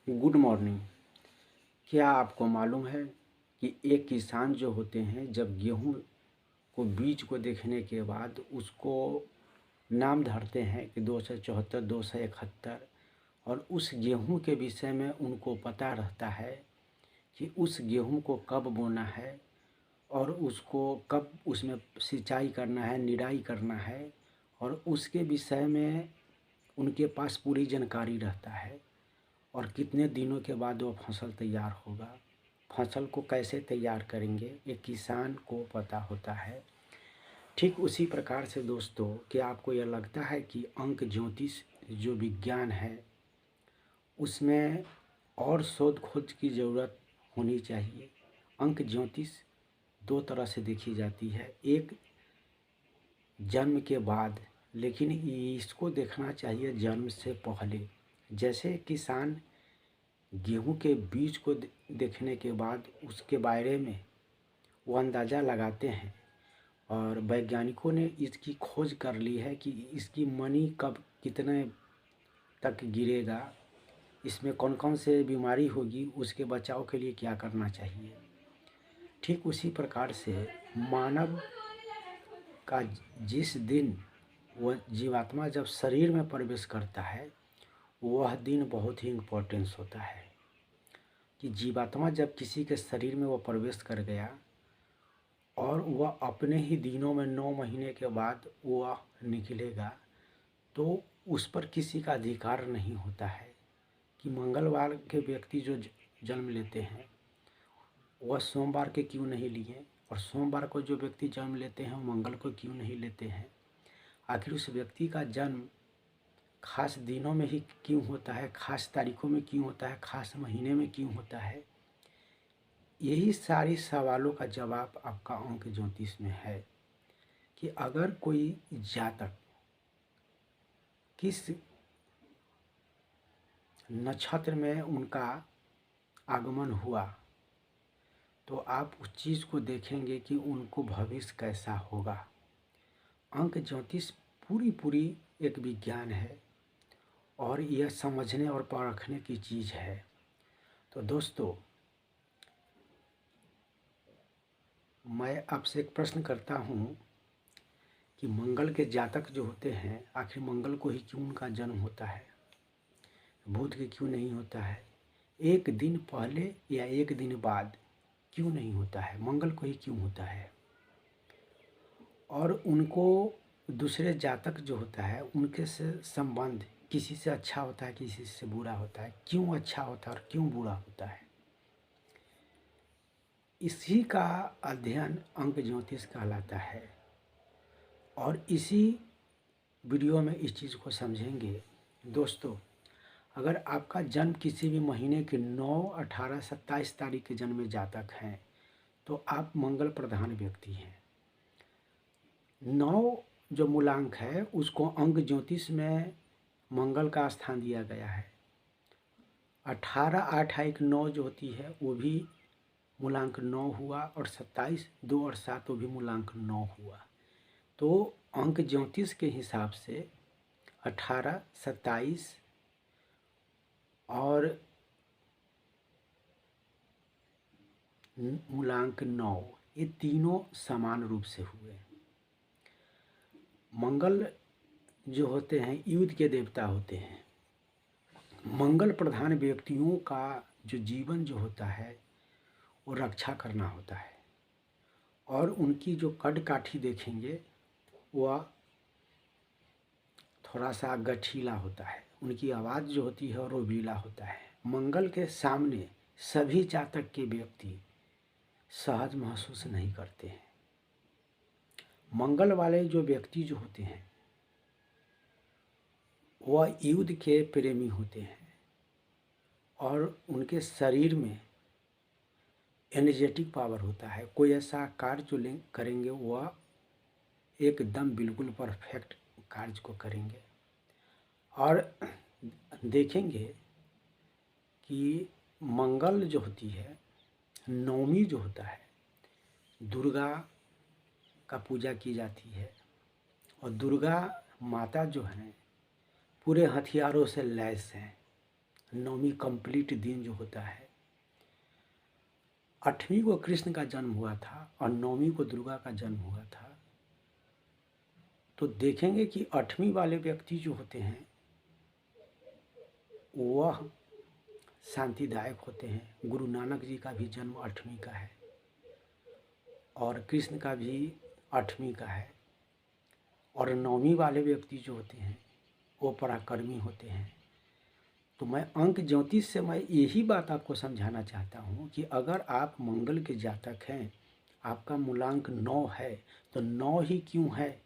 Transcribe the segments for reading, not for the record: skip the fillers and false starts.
Good morning. क्या आपको मालूम है कि एक किसान जो होते हैं जब गेहूँ को बीज को देखने के बाद उसको नाम धरते हैं कि 274 271, और उस गेहूँ के विषय में उनको पता रहता है कि उस गेहूँ को कब बोना है और उसको कब उसमें सिंचाई करना है, निराई करना है, और उसके विषय में उनके पास पूरी जानकारी रहता है। और कितने दिनों के बाद वो फसल तैयार होगा, फसल को कैसे तैयार करेंगे, ये किसान को पता होता है। ठीक उसी प्रकार से दोस्तों, क्या आपको यह लगता है कि अंक ज्योतिष जो विज्ञान है उसमें और शोध खोज की ज़रूरत होनी चाहिए। अंक ज्योतिष दो तरह से देखी जाती है, एक जन्म के बाद, लेकिन इसको देखना चाहिए जन्म से पहले। जैसे किसान गेहूं के बीज को देखने के बाद उसके बारे में वो अंदाज़ा लगाते हैं, और वैज्ञानिकों ने इसकी खोज कर ली है कि इसकी मनी कब कितने तक गिरेगा, इसमें कौन कौन से बीमारी होगी, उसके बचाव के लिए क्या करना चाहिए। ठीक उसी प्रकार से मानव का जिस दिन वह जीवात्मा जब शरीर में प्रवेश करता है वह दिन बहुत ही इम्पोर्टेंस होता है कि जीवात्मा जब किसी के शरीर में वो प्रवेश कर गया और वह अपने ही दिनों में 9 महीने के बाद वह निकलेगा, तो उस पर किसी का अधिकार नहीं होता है कि मंगलवार के व्यक्ति जो जन्म लेते हैं वह सोमवार के क्यों नहीं लिए, और सोमवार को जो व्यक्ति जन्म लेते हैं वो मंगल को क्यों नहीं लेते हैं। आखिर उस व्यक्ति का जन्म खास दिनों में ही क्यों होता है, खास तारीखों में क्यों होता है, खास महीने में क्यों होता है। यही सारी सवालों का जवाब आपका अंक ज्योतिष में है कि अगर कोई जातक किस नक्षत्र में उनका आगमन हुआ तो आप उस चीज़ को देखेंगे कि उनको भविष्य कैसा होगा। अंक ज्योतिष पूरी एक विज्ञान है और यह समझने और परखने की चीज़ है। तो दोस्तों, मैं आपसे एक प्रश्न करता हूँ कि मंगल के जातक जो होते हैं, आखिर मंगल को ही क्यों उनका जन्म होता है, बुध के क्यों नहीं होता है, एक दिन पहले या एक दिन बाद क्यों नहीं होता है, मंगल को ही क्यों होता है। और उनको दूसरे जातक जो होता है उनके से संबंध किसी से अच्छा होता है, किसी से बुरा होता है, क्यों अच्छा होता है और क्यों बुरा होता है, इसी का अध्ययन अंक ज्योतिष कहलाता है। और इसी वीडियो में इस चीज़ को समझेंगे। दोस्तों, अगर आपका जन्म किसी भी महीने के 9, 18, 27 तारीख के जन्म में जातक हैं तो आप मंगल प्रधान व्यक्ति हैं। 9 जो मूलांक है उसको अंक ज्योतिष में मंगल का स्थान दिया गया है। 18, 8, 1, 9 जो होती है वो भी मूलांक 9 हुआ, और 27, 2 और 7 वो भी मूलांक 9 हुआ। तो अंक ज्योतिष के हिसाब से 18, 27 और मूलांक 9 ये तीनों समान रूप से हुए। मंगल जो होते हैं युद्ध के देवता होते हैं। मंगल प्रधान व्यक्तियों का जो जीवन जो होता है वो रक्षा करना होता है, और उनकी जो कद-काठी देखेंगे वह थोड़ा सा गठीला होता है, उनकी आवाज़ जो होती है रोबीला होता है। मंगल के सामने सभी जातक के व्यक्ति सहज महसूस नहीं करते हैं। मंगल वाले जो व्यक्ति जो होते हैं वह युद्ध के प्रेमी होते हैं, और उनके शरीर में एनर्जेटिक पावर होता है। कोई ऐसा कार्य जो करेंगे वह एकदम बिल्कुल परफेक्ट कार्य को करेंगे। और देखेंगे कि मंगल जो होती है, नवमी जो होता है, दुर्गा का पूजा की जाती है, और दुर्गा माता जो हैं पूरे हथियारों से लैस हैं, नौवीं कंप्लीट दिन जो होता है, 8वीं को कृष्ण का जन्म हुआ था और 9वीं को दुर्गा का जन्म हुआ था। तो देखेंगे कि 8वीं वाले व्यक्ति जो होते हैं वह शांतिदायक होते हैं। गुरु नानक जी का भी जन्म 8वीं का है और कृष्ण का भी 8वीं का है। और 9वीं वाले व्यक्ति जो होते हैं वो पराक्रमी होते हैं। तो मैं अंक ज्योतिष से मैं यही बात आपको समझाना चाहता हूँ कि अगर आप मंगल के जातक हैं, आपका मूलांक 9 है, तो 9 ही क्यों है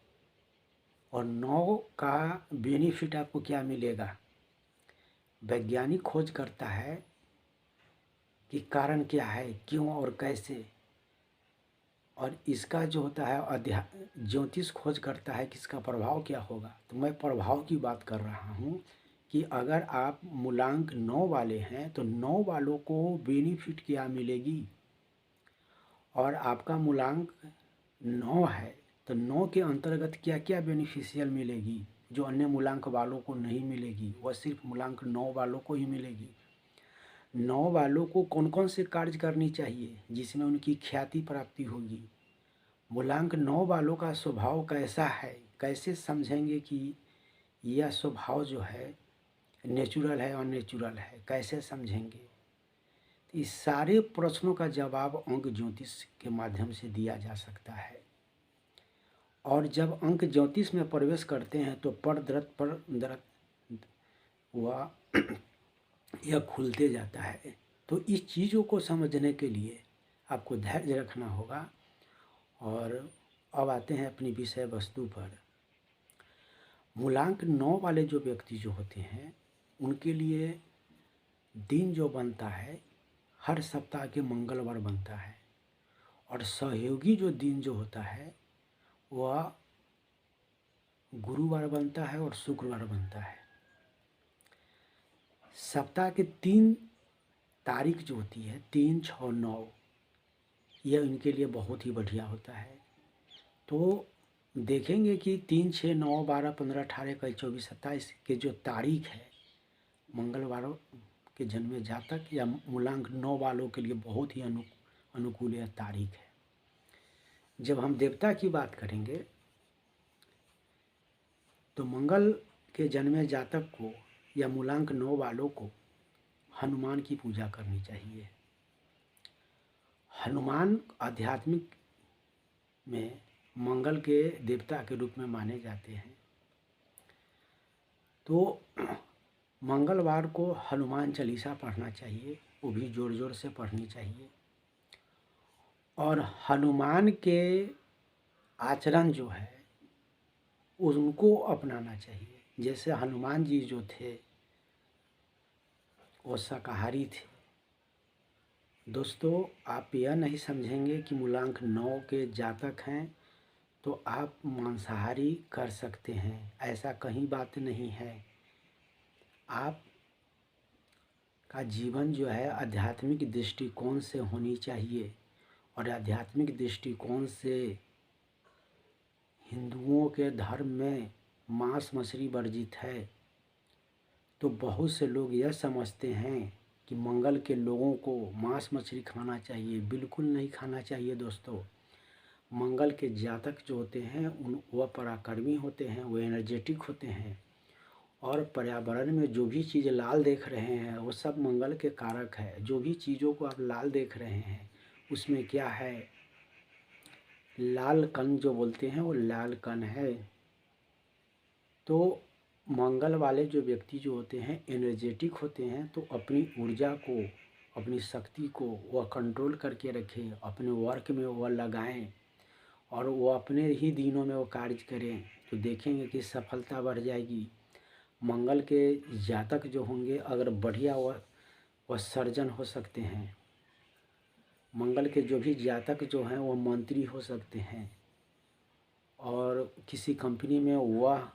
और 9 का बेनिफिट आपको क्या मिलेगा। वैज्ञानिक खोज करता है कि कारण क्या है, क्यों और कैसे, और इसका जो होता है ज्योतिष खोज करता है कि इसका प्रभाव क्या होगा। तो मैं प्रभाव की बात कर रहा हूँ कि अगर आप मूलांक 9 वाले हैं तो 9 वालों को बेनिफिट क्या मिलेगी, और आपका मूलांक 9 है तो 9 के अंतर्गत क्या क्या बेनिफिशियल मिलेगी जो अन्य मूलांक वालों को नहीं मिलेगी, वह सिर्फ मूलांक 9 वालों को ही मिलेगी। 9 वालों को कौन कौन से कार्य करनी चाहिए जिसमें उनकी ख्याति प्राप्ति होगी। मूलांक 9 वालों का स्वभाव कैसा है, कैसे समझेंगे कि यह स्वभाव जो है नेचुरल है और नेचुरल है, कैसे समझेंगे। इस सारे प्रश्नों का जवाब अंक ज्योतिष के माध्यम से दिया जा सकता है। और जब अंक ज्योतिष में प्रवेश करते हैं तो पर दरत वह यह खुलते जाता है। तो इस चीज़ों को समझने के लिए आपको धैर्य रखना होगा। और अब आते हैं अपनी विषय वस्तु पर। मूलांक 9 वाले जो व्यक्ति जो होते हैं उनके लिए दिन जो बनता है हर सप्ताह के मंगलवार बनता है, और सहयोगी जो दिन जो होता है वह गुरुवार बनता है और शुक्रवार बनता है। सप्ताह के 3 तारीख जो होती है 3, 6, 9, यह इनके लिए बहुत ही बढ़िया होता है। तो देखेंगे कि 3, 6, 9, 12, 15, 18, 21, 24, 27 के जो तारीख है मंगलवारों के जन्मे जातक या मूलांक 9 वालों के लिए बहुत ही अनुकूल यह तारीख है। जब हम देवता की बात करेंगे तो मंगल के जन्मे जातक को या मूलांक 9 वालों को हनुमान की पूजा करनी चाहिए। हनुमान आध्यात्मिक में मंगल के देवता के रूप में माने जाते हैं। तो मंगलवार को हनुमान चालीसा पढ़ना चाहिए, वो भी ज़ोर ज़ोर से पढ़नी चाहिए। और हनुमान के आचरण जो है उनको अपनाना चाहिए। जैसे हनुमान जी जो थे वो शाकाहारी थे। दोस्तों, आप यह नहीं समझेंगे कि मूलांक 9 के जातक हैं तो आप मांसाहारी कर सकते हैं, ऐसा कहीं बात नहीं है। आप का जीवन जो है आध्यात्मिक दृष्टिकोण से होनी चाहिए, और आध्यात्मिक दृष्टिकोण से हिंदुओं के धर्म में मांस मछली वर्जित है। तो बहुत से लोग यह समझते हैं कि मंगल के लोगों को मांस मछली खाना चाहिए। बिल्कुल नहीं खाना चाहिए दोस्तों। मंगल के जातक जो होते हैं वह पराक्रमी होते हैं, वह एनर्जेटिक होते हैं, और पर्यावरण में जो भी चीज़ लाल देख रहे हैं वो सब मंगल के कारक है। जो भी चीज़ों को आप लाल देख रहे हैं उसमें क्या है, लाल कण जो बोलते हैं वो लाल कण है। तो मंगल वाले जो व्यक्ति जो होते हैं एनर्जेटिक होते हैं, तो अपनी ऊर्जा को, अपनी शक्ति को वह कंट्रोल करके रखें, अपने वर्क में वह लगाएं और वो अपने ही दिनों में वो कार्य करें, तो देखेंगे कि सफलता बढ़ जाएगी। मंगल के जातक जो होंगे अगर बढ़िया वह सर्जन हो सकते हैं। मंगल के जो भी जातक जो हैं वो मंत्री हो सकते हैं, और किसी कंपनी में वह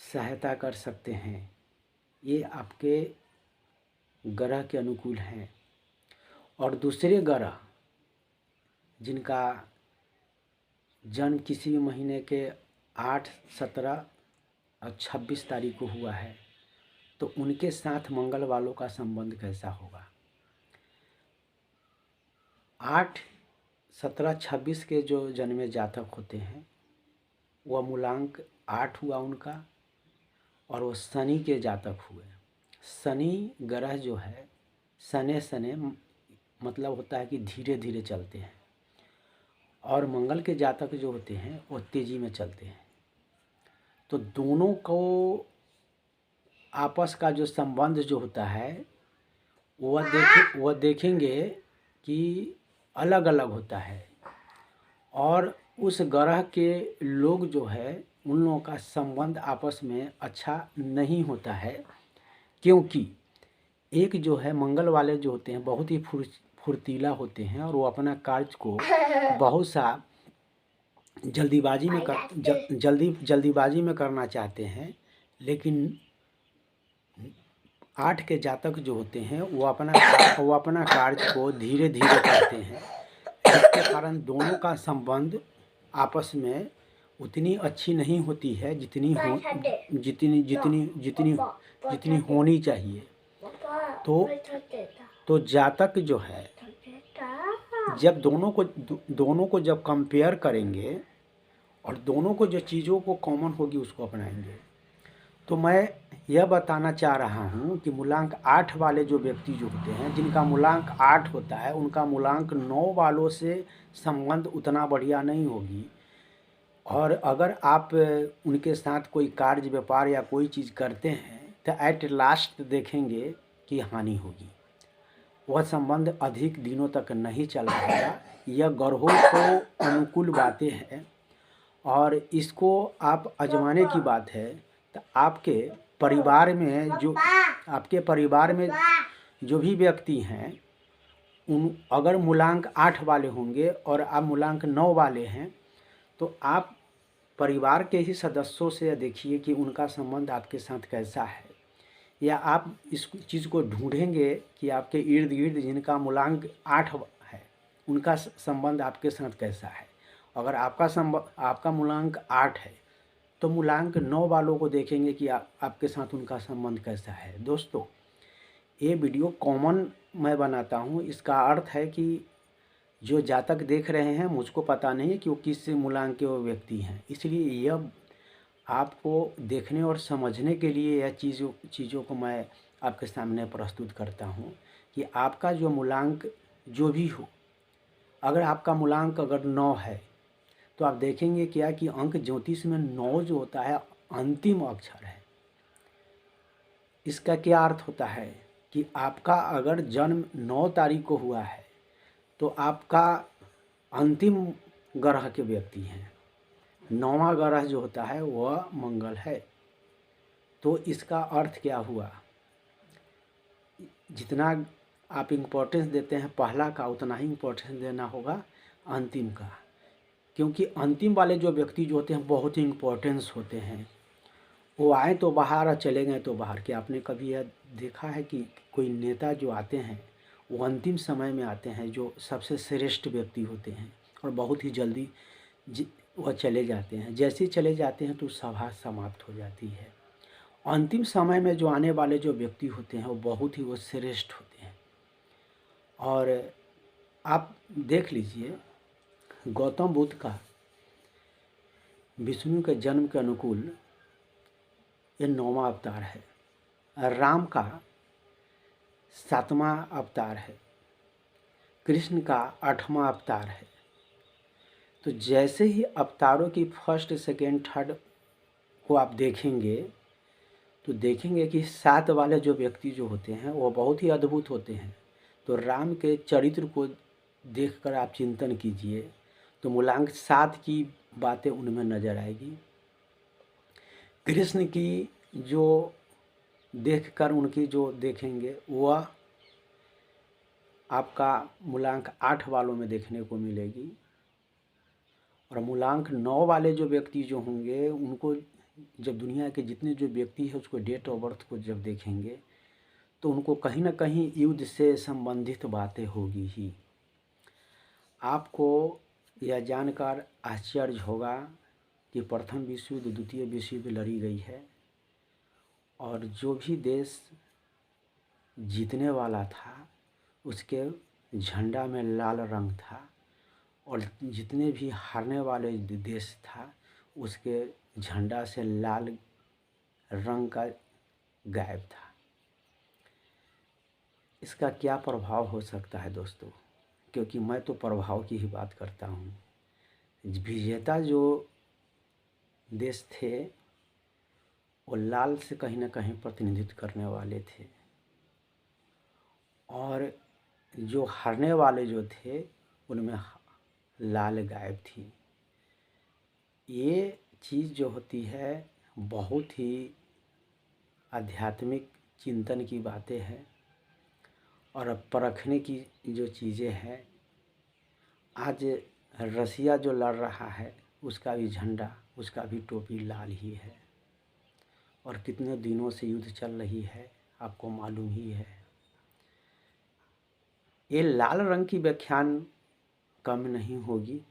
सहायता कर सकते हैं। ये आपके ग्रह के अनुकूल हैं। और दूसरे ग्रह जिनका जन्म किसी भी महीने के 8, 17 और 26 तारीख को हुआ है, तो उनके साथ मंगल वालों का संबंध कैसा होगा। 8, 17, 26 के जो जन्मे जातक होते हैं वह मूलांक 8 हुआ उनका, और वो शनि के जातक हुए। शनि ग्रह जो है शनि शनि मतलब होता है कि धीरे धीरे चलते हैं, और मंगल के जातक जो होते हैं वो तेजी में चलते हैं। तो दोनों को आपस का जो संबंध जो होता है वह देखेंगे कि अलग अलग होता है, और उस ग्रह के लोग जो है उन लोगों का संबंध आपस में अच्छा नहीं होता है, क्योंकि एक जो है मंगल वाले जो होते हैं बहुत ही फुर्तीला होते हैं, और वो अपना कार्य को बहुत सा जल्दीबाजी में करना चाहते हैं। लेकिन 8 के जातक जो होते हैं वो अपना कार्य को धीरे धीरे करते हैं, जिसके कारण दोनों का संबंध आपस में उतनी अच्छी नहीं होती है जितनी होनी चाहिए। तो जातक जो है जब दोनों को जब कंपेयर करेंगे और दोनों को जो चीज़ों को कॉमन होगी उसको अपनाएंगे। तो मैं यह बताना चाह रहा हूँ कि मूलांक 8 वाले जो व्यक्ति जो होते हैं, जिनका मूलांक 8 होता है, उनका मूलांक 9 वालों से संबंध उतना बढ़िया नहीं होगी। और अगर आप उनके साथ कोई कार्य व्यापार या कोई चीज़ करते हैं तो एट लास्ट देखेंगे कि हानि होगी। वह संबंध अधिक दिनों तक नहीं चल पाएगा। यह ग्रहों को अनुकूल बातें हैं, और इसको आप आजमाने की बात है। तो आपके परिवार में जो भी व्यक्ति हैं अगर मूलांक 8 वाले होंगे और आप मूलांक 9 वाले हैं, तो आप परिवार के ही सदस्यों से देखिए कि उनका संबंध आपके साथ कैसा है, या आप इस चीज़ को ढूंढेंगे कि आपके इर्द गिर्द जिनका मूलांक 8 है उनका संबंध आपके साथ कैसा है। अगर आपका मूलांक 8 है तो मूलांक 9 वालों को देखेंगे कि आपके साथ उनका संबंध कैसा है। दोस्तों, ये वीडियो कॉमन मैं बनाता हूँ, इसका अर्थ है कि जो जातक देख रहे हैं मुझको पता नहीं है कि वो किस मूलांक के वो व्यक्ति हैं, इसलिए यह आपको देखने और समझने के लिए यह चीज़ों को मैं आपके सामने प्रस्तुत करता हूँ कि आपका जो मूलांक जो भी हो, अगर आपका मूलांक अगर 9 है तो आप देखेंगे क्या कि अंक ज्योतिष में 9 जो होता है अंतिम अक्षर है। इसका क्या अर्थ होता है कि आपका अगर जन्म 9 तारीख को हुआ है तो आपका अंतिम ग्रह के व्यक्ति हैं। 9वां ग्रह जो होता है वह मंगल है। तो इसका अर्थ क्या हुआ, जितना आप इम्पोर्टेंस देते हैं पहला का उतना ही इम्पोर्टेंस देना होगा अंतिम का, क्योंकि अंतिम वाले जो व्यक्ति जो होते हैं बहुत ही इम्पोर्टेंस होते हैं। वो आए तो बाहर और चले गए तो बाहर। क्या आपने कभी यह देखा है कि कोई नेता जो आते हैं वो अंतिम समय में आते हैं, जो सबसे श्रेष्ठ व्यक्ति होते हैं, और बहुत ही जल्दी वह चले जाते हैं। जैसे ही चले जाते हैं तो सभा समाप्त हो जाती है। अंतिम समय में जो आने वाले जो व्यक्ति होते हैं वो बहुत ही वो श्रेष्ठ होते हैं। और आप देख लीजिए, गौतम बुद्ध का विष्णु के जन्म के अनुकूल ये 9वां अवतार है, राम का 7वां अवतार है, कृष्ण का 8वां अवतार है। तो जैसे ही अवतारों की फर्स्ट सेकेंड थर्ड को आप देखेंगे तो देखेंगे कि 7 वाले जो व्यक्ति जो होते हैं वो बहुत ही अद्भुत होते हैं। तो राम के चरित्र को देखकर आप चिंतन कीजिए तो मूलांक 7 की बातें उनमें नज़र आएगी। कृष्ण की जो देखकर उनकी जो देखेंगे वह आपका मूलांक 8 वालों में देखने को मिलेगी। और मूलांक 9 वाले जो व्यक्ति जो होंगे उनको जब दुनिया के जितने जो व्यक्ति है उसको डेट ऑफ बर्थ को जब देखेंगे तो उनको कहीं ना कहीं युद्ध से संबंधित बातें होगी ही। आपको यह जानकर आश्चर्य होगा कि प्रथम विश्व युद्ध, द्वितीय विश्व युद्ध लड़ी गई है और जो भी देश जीतने वाला था उसके झंडा में लाल रंग था, और जितने भी हारने वाले देश था उसके झंडा से लाल रंग का गायब था। इसका क्या प्रभाव हो सकता है दोस्तों, क्योंकि मैं तो प्रभाव की ही बात करता हूँ। विजेता जो देश थे वो लाल से कहीं ना कहीं प्रतिनिधित्व करने वाले थे, और जो हारने वाले जो थे उनमें लाल गायब थी। ये चीज़ जो होती है बहुत ही आध्यात्मिक चिंतन की बातें हैं, और अब परखने की जो चीज़ें हैं। आज रसिया जो लड़ रहा है उसका भी झंडा, उसका भी टोपी लाल ही है, और कितने दिनों से युद्ध चल रही है आपको मालूम ही है। ये लाल रंग की व्याख्यान कम नहीं होगी,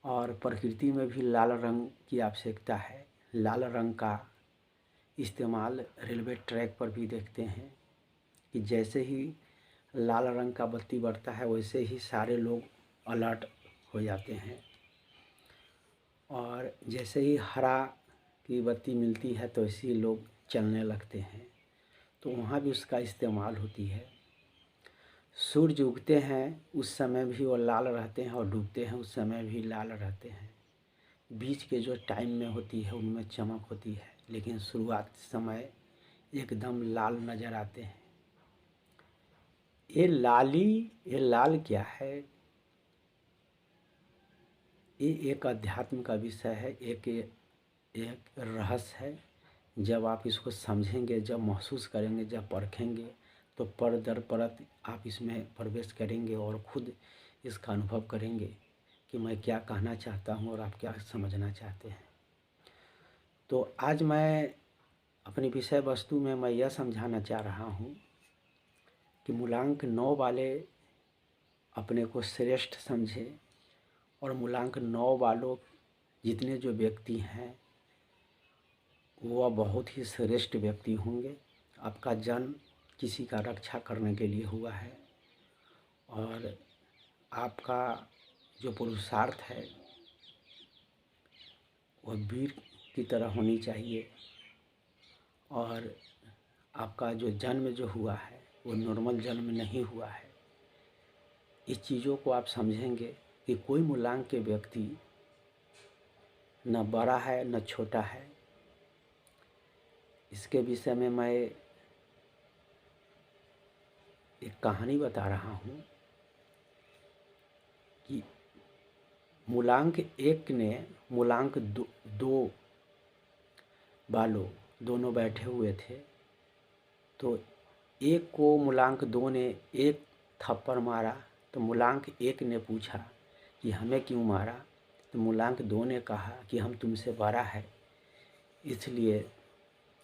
और प्रकृति में भी लाल रंग की आवश्यकता है। लाल रंग का इस्तेमाल रेलवे ट्रैक पर भी देखते हैं कि जैसे ही लाल रंग का बत्ती बढ़ता है वैसे ही सारे लोग अलर्ट हो जाते हैं, और जैसे ही हरा की बत्ती मिलती है तो ऐसे ही लोग चलने लगते हैं। तो वहाँ भी उसका इस्तेमाल होती है। सूरज उगते हैं उस समय भी वो लाल रहते हैं, और डूबते हैं उस समय भी लाल रहते हैं। बीच के जो टाइम में होती है उनमें चमक होती है, लेकिन शुरुआत समय एकदम लाल नज़र आते हैं। ये लाल क्या है, ये एक अध्यात्म का विषय है, एक रहस्य है। जब आप इसको समझेंगे, जब महसूस करेंगे, जब परखेंगे, तो पर दर परत आप इसमें प्रवेश करेंगे और खुद इसका अनुभव करेंगे कि मैं क्या कहना चाहता हूँ और आप क्या समझना चाहते हैं। तो आज मैं अपनी विषय वस्तु में मैं यह समझाना चाह रहा हूँ कि मूलांक 9 वाले अपने को श्रेष्ठ समझे, और मूलांक 9 वालों जितने जो व्यक्ति हैं वह बहुत ही श्रेष्ठ व्यक्ति होंगे। आपका जन्म किसी का रक्षा करने के लिए हुआ है, और आपका जो पुरुषार्थ है वह वीर की तरह होनी चाहिए, और आपका जो जन्म जो हुआ है वो नॉर्मल जन्म नहीं हुआ है। इस चीज़ों को आप समझेंगे कि कोई मूलांक के व्यक्ति न बड़ा है न छोटा है। इसके विषय में मैं एक कहानी बता रहा हूँ कि मूलांक 1 ने मूलांक 2 वालों दोनों बैठे हुए थे। तो एक को मूलांक 2 ने एक थप्पड़ मारा, तो मूलांक 1 ने पूछा कि हमें क्यों मारा। तो मूलांक 2 ने कहा कि हम तुमसे बड़ा है इसलिए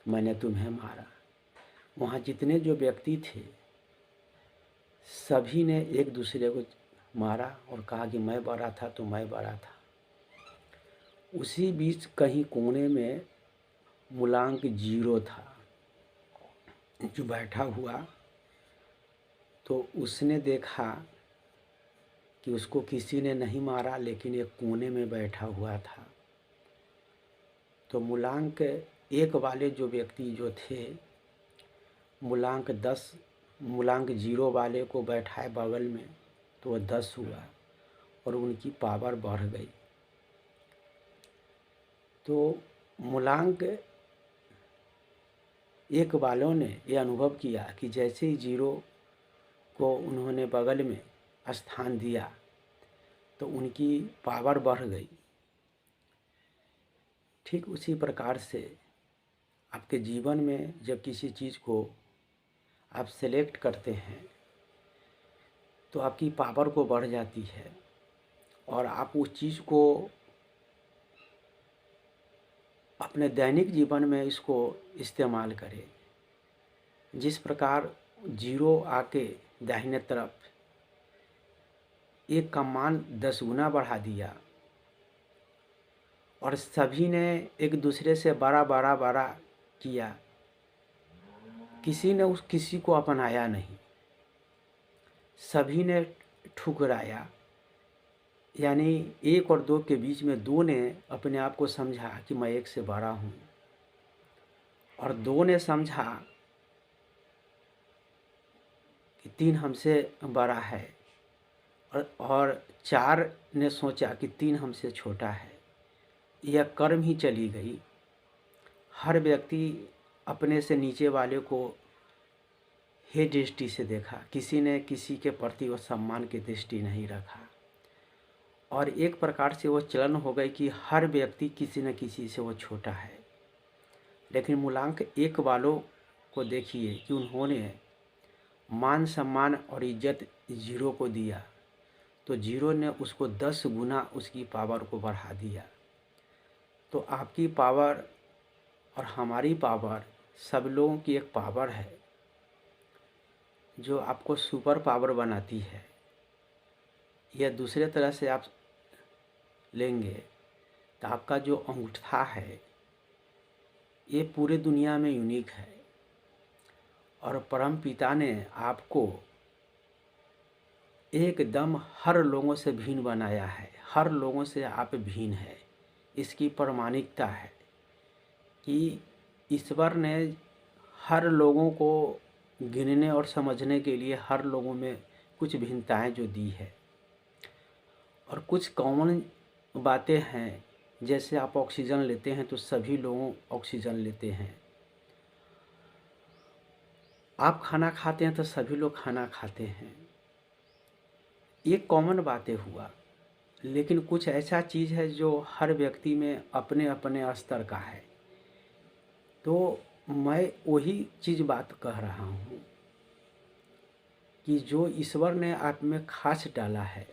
मैंने तुम्हें मारा। वहाँ जितने जो व्यक्ति थे सभी ने एक दूसरे को मारा और कहा कि मैं बड़ा था तो मैं बड़ा था। उसी बीच कहीं कोने में मूलांक 0 था जो बैठा हुआ। तो उसने देखा कि उसको किसी ने नहीं मारा, लेकिन एक कोने में बैठा हुआ था। तो मूलांक 1 वाले जो व्यक्ति जो थे मूलांक 0 वाले को बैठाए बगल में, तो वह 10 हुआ और उनकी पावर बढ़ गई। तो मूलांक 1 वालों ने ये अनुभव किया कि जैसे ही 0 को उन्होंने बगल में स्थान दिया तो उनकी पावर बढ़ गई। ठीक उसी प्रकार से आपके जीवन में जब किसी चीज़ को आप सेलेक्ट करते हैं तो आपकी पावर को बढ़ जाती है, और आप उस चीज़ को अपने दैनिक जीवन में इसको इस्तेमाल करें। जिस प्रकार 0 आके दाहिने तरफ 1 का मान 10 गुना बढ़ा दिया, और सभी ने एक दूसरे से बड़ा किया, किसी ने उस किसी को अपनाया नहीं, सभी ने ठुकराया। यानी 1 और 2 के बीच में 2 ने अपने आप को समझा कि मैं 1 से बड़ा हूँ, और 2 ने समझा कि 3 हमसे बड़ा है, और 4 ने सोचा कि 3 हमसे छोटा है। यह कर्म ही चली गई। हर व्यक्ति अपने से नीचे वाले को हे दृष्टि से देखा, किसी ने किसी के प्रति वो सम्मान की दृष्टि नहीं रखा, और एक प्रकार से वो चलन हो गई कि हर व्यक्ति किसी न किसी से वो छोटा है। लेकिन मूलांक 1 वालों को देखिए कि उन्होंने मान सम्मान और इज्जत 0 को दिया, तो 0 ने उसको 10 गुना उसकी पावर को बढ़ा दिया। तो आपकी पावर और हमारी पावर, सब लोगों की एक पावर है जो आपको सुपर पावर बनाती है। या दूसरे तरह से आप लेंगे तो आपका जो अंगूठा है ये पूरे दुनिया में यूनिक है, और परम पिता ने आपको एकदम हर लोगों से भिन्न बनाया है। हर लोगों से आप भिन्न है। इसकी प्रामाणिकता है कि ईश्वर ने हर लोगों को गिनने और समझने के लिए हर लोगों में कुछ भिन्नताएं जो दी है, और कुछ कॉमन बातें हैं। जैसे आप ऑक्सीजन लेते हैं तो सभी लोग ऑक्सीजन लेते हैं, आप खाना खाते हैं तो सभी लोग खाना खाते हैं। ये कॉमन बातें हुआ। लेकिन कुछ ऐसा चीज़ है जो हर व्यक्ति में अपने अपने स्तर का है। तो मैं वही चीज़ बात कह रहा हूँ कि जो ईश्वर ने आप में खास डाला है,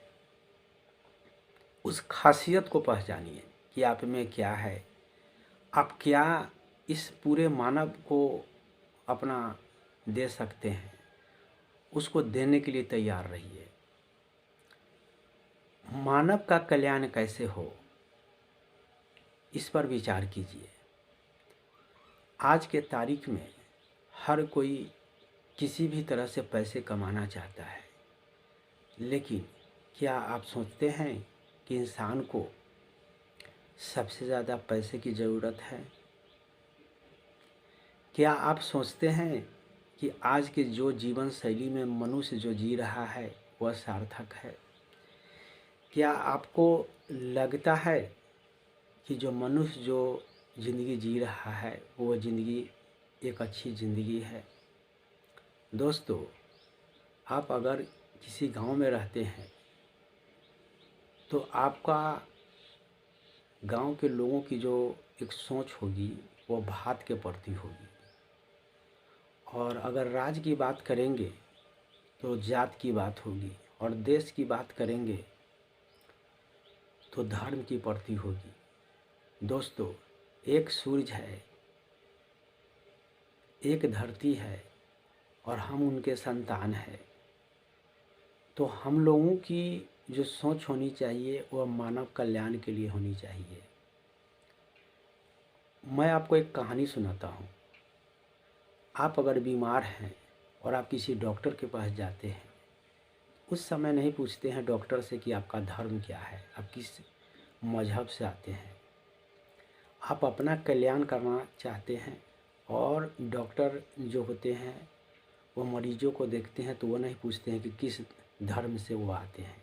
उस खासियत को पहचानिए कि आप में क्या है। आप क्या इस पूरे मानव को अपना दे सकते हैं, उसको देने के लिए तैयार रहिए। मानव का कल्याण कैसे हो, इस पर विचार कीजिए। आज के तारीख में हर कोई किसी भी तरह से पैसे कमाना चाहता है, लेकिन क्या आप सोचते हैं कि इंसान को सबसे ज़्यादा पैसे की ज़रूरत है? क्या आप सोचते हैं कि आज के जो जीवन शैली में मनुष्य जो जी रहा है वह सार्थक है? क्या आपको लगता है कि जो मनुष्य जो ज़िंदगी जी रहा है वो ज़िंदगी एक अच्छी ज़िंदगी है? दोस्तों, आप अगर किसी गांव में रहते हैं तो आपका गांव के लोगों की जो एक सोच होगी वो भात के प्रति होगी, और अगर राज्य की बात करेंगे तो जात की बात होगी, और देश की बात करेंगे तो धर्म की प्रति होगी। दोस्तों, एक सूरज है, एक धरती है, और हम उनके संतान हैं। तो हम लोगों की जो सोच होनी चाहिए वह मानव कल्याण के लिए होनी चाहिए। मैं आपको एक कहानी सुनाता हूँ। आप अगर बीमार हैं और आप किसी डॉक्टर के पास जाते हैं, उस समय नहीं पूछते हैं डॉक्टर से कि आपका धर्म क्या है, आप किस मजहब से आते हैं। आप अपना कल्याण करना चाहते हैं, और डॉक्टर जो होते हैं वो मरीजों को देखते हैं तो वो नहीं पूछते हैं कि किस धर्म से वो आते हैं।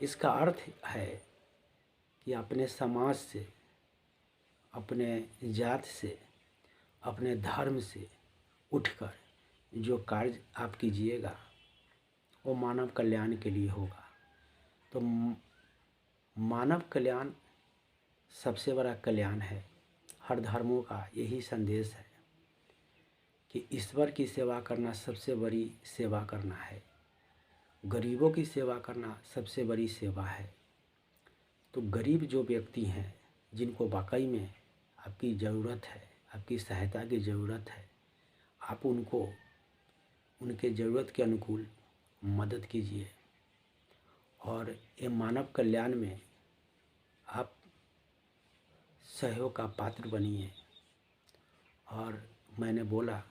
इसका अर्थ है कि अपने समाज से, अपने जात से, अपने धर्म से उठकर जो कार्य आप कीजिएगा वो मानव कल्याण के लिए होगा। तो मानव कल्याण सबसे बड़ा कल्याण है। हर धर्मों का यही संदेश है कि ईश्वर की सेवा करना सबसे बड़ी सेवा करना है। गरीबों की सेवा करना सबसे बड़ी सेवा है। तो गरीब जो व्यक्ति हैं, जिनको वाकई में आपकी ज़रूरत है, आपकी सहायता की ज़रूरत है, आप उनको उनके ज़रूरत के अनुकूल मदद कीजिए, और ये मानव कल्याण में आप सहयोग का पात्र बनिए। और मैंने बोला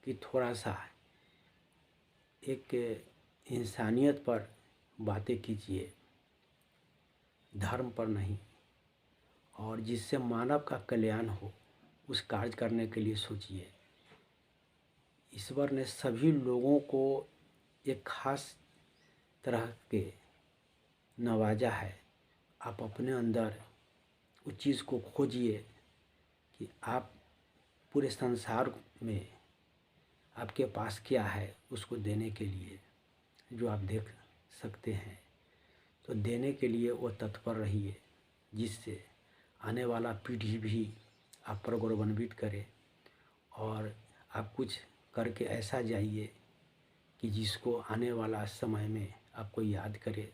कि थोड़ा सा एक इंसानियत पर बातें कीजिए, धर्म पर नहीं, और जिससे मानव का कल्याण हो उस कार्य करने के लिए सोचिए। ईश्वर ने सभी लोगों को एक खास तरह के नवाजा है। आप अपने अंदर उस चीज़ को खोजिए कि आप पूरे संसार में आपके पास क्या है उसको देने के लिए, जो आप देख सकते हैं तो देने के लिए वो तत्पर रहिए, जिससे आने वाला पीढ़ी भी आप पर गौरवान्वित करे और आप कुछ करके ऐसा जाइए कि जिसको आने वाला समय में आपको याद करे।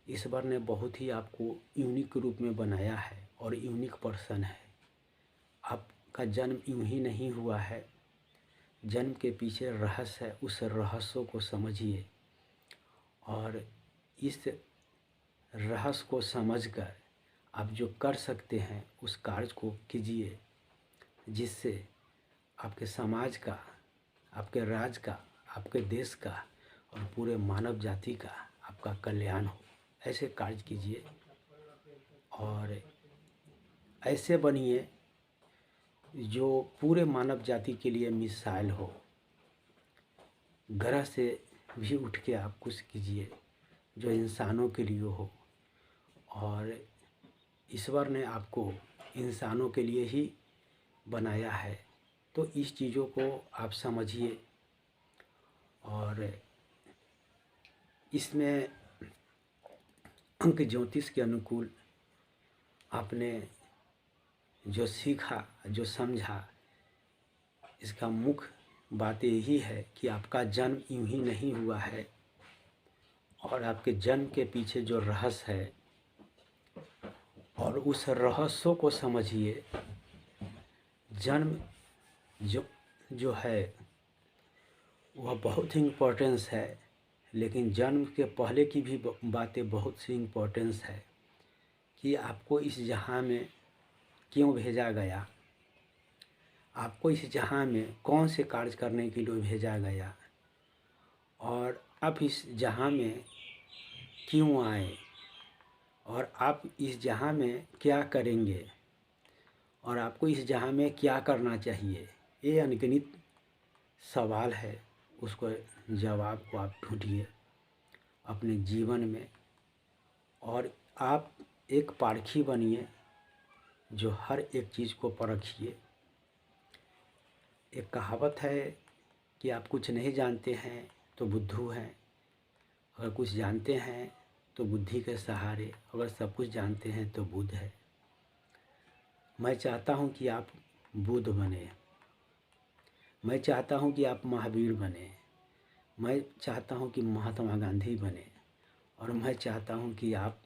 ईश्वर ने बहुत ही आपको यूनिक रूप में बनाया है और यूनिक पर्सन है। आपका जन्म यूं ही नहीं हुआ है, जन्म के पीछे रहस्य है। उस रहस्य को समझिए और इस रहस्य को समझकर आप जो कर सकते हैं उस कार्य को कीजिए, जिससे आपके समाज का, आपके राज्य का, आपके देश का और पूरे मानव जाति का आपका कल्याण हो। ऐसे कार्य कीजिए और ऐसे बनिए जो पूरे मानव जाति के लिए मिसाल हो। ग्रह से भी उठ के आप कुछ कीजिए जो इंसानों के लिए हो, और ईश्वर ने आपको इंसानों के लिए ही बनाया है। तो इस चीज़ों को आप समझिए और इसमें अंक ज्योतिष के अनुकूल आपने जो सीखा, जो समझा, इसका मुख्य बात यही है कि आपका जन्म यूं ही नहीं हुआ है और आपके जन्म के पीछे जो रहस्य है और उस रहस्यों को समझिए। जन्म जो है वह बहुत ही इम्पोर्टेंस है, लेकिन जन्म के पहले की भी बातें बहुत सी इम्पोर्टेंस है कि आपको इस जहां में क्यों भेजा गया, आपको इस जहां में कौन से कार्य करने के लिए भेजा गया और आप इस जहां में क्यों आए और आप इस जहां में क्या करेंगे और आपको इस जहां में क्या करना चाहिए। ये अनगिनत सवाल है, उसको जवाब को आप ढूंढिए अपने जीवन में और आप एक पारखी बनिए जो हर एक चीज़ को परखिए। एक कहावत है कि आप कुछ नहीं जानते हैं तो बुद्धू हैं, अगर कुछ जानते हैं तो बुद्धि के सहारे, अगर सब कुछ जानते हैं तो बुद्ध है। मैं चाहता हूं कि आप बुद्ध बने, मैं चाहता हूं कि आप महावीर बने, मैं चाहता हूं कि महात्मा गांधी बने और मैं चाहता हूं कि आप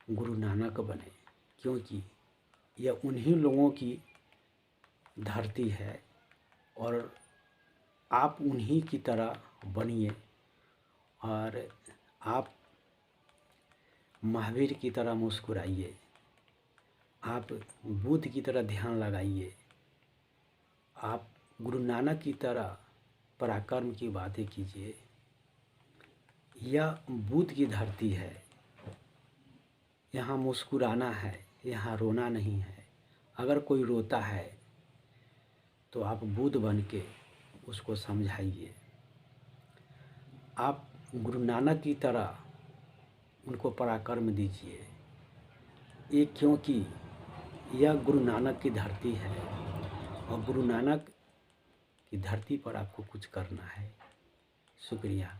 गुरु नानक बने, क्योंकि यह उन्हीं लोगों की धरती है और आप उन्हीं की तरह बनिए और आप महावीर की तरह मुस्कुराइए, आप बुद्ध की तरह ध्यान लगाइए, आप गुरु नानक की तरह पराक्रम की बातें कीजिए। यह बुद्ध की धरती है, यहाँ मुस्कुराना है, यहाँ रोना नहीं है। अगर कोई रोता है तो आप बुद्ध बन के उसको समझाइए, आप गुरु नानक की तरह उनको पराक्रम दीजिए। ये क्योंकि यह गुरु नानक की धरती है और गुरु नानक की धरती पर आपको कुछ करना है। शुक्रिया।